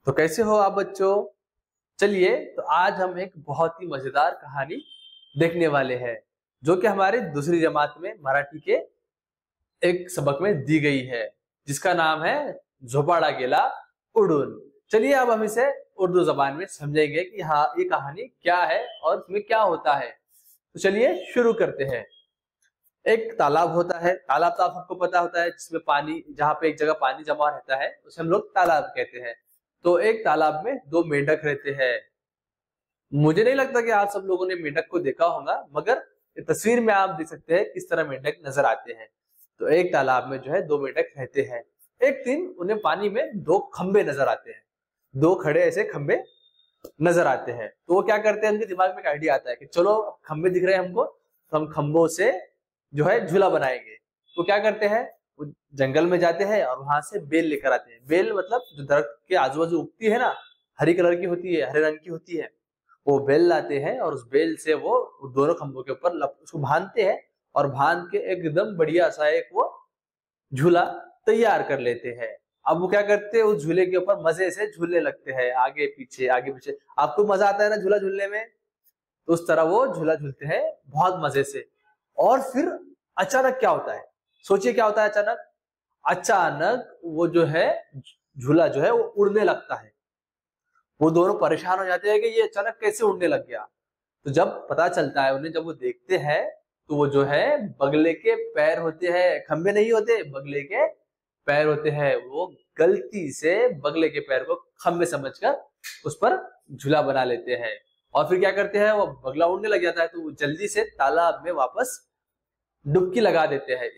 तो कैसे हो आप बच्चों। चलिए तो आज हम एक बहुत ही मजेदार कहानी देखने वाले हैं जो कि हमारे दूसरी जमात में मराठी के एक सबक में दी गई है, जिसका नाम है झोपाड़ा गेला उड़ून। चलिए अब हम इसे उर्दू जबान में समझेंगे कि हाँ ये कहानी क्या है और इसमें क्या होता है। तो चलिए शुरू करते हैं। एक तालाब होता है। तालाब तो आप सबको पता होता है, जिसमें पानी, जहाँ पे एक जगह पानी जमा रहता है उसे हम लोग तालाब कहते हैं। तो एक तालाब में दो मेंढक रहते हैं। मुझे नहीं लगता कि आप सब लोगों ने मेंढक को देखा होगा, मगर तस्वीर में आप देख सकते हैं किस तरह मेंढक नजर आते हैं। तो एक तालाब में जो है दो मेंढक रहते हैं। एक दिन उन्हें पानी में दो खंबे नजर आते हैं, दो खड़े ऐसे खंबे नजर आते हैं। तो वो क्या करते हैं, उनके दिमाग में एक आइडिया आता है कि चलो अब खंबे दिख रहे हैं हमको, तो हम खंबों से जो है झूला बनाएंगे। तो क्या करते हैं, वो जंगल में जाते हैं और वहां से बेल लेकर आते हैं। बेल मतलब जो दरख्त के आजू बाजू उगती है ना, हरी कलर की होती है, हरे रंग की होती है, वो बेल लाते हैं और उस बेल से वो दोनों खंभों के ऊपर उसको बांधते हैं और बांध के एकदम बढ़िया सा एक वो झूला तैयार कर लेते हैं। अब वो क्या करते हैं, उस झूले के ऊपर मजे से झूलने लगते हैं, आगे पीछे आगे पीछे। आपको मजा आता है ना झूला झूलने में, तो उस तरह वो झूला झूलते हैं बहुत मजे से। और फिर अचानक क्या होता है, सोचिए क्या होता है अचानक। अचानक वो जो है झूला जो है वो उड़ने लगता है। वो दोनों परेशान हो जाते हैं कि ये अचानक कैसे उड़ने लग गया। तो जब पता चलता है उन्हें, जब वो देखते हैं, तो वो जो है बगले के पैर होते हैं, खंबे नहीं होते, बगले के पैर होते हैं। वो गलती से बगले के पैर को खंबे समझकर उस पर झूला बना लेते हैं। और फिर क्या करते हैं, वो बगला उड़ने लग जाता है तो वो जल्दी से तालाब में वापस डुबकी लगा देते हैं।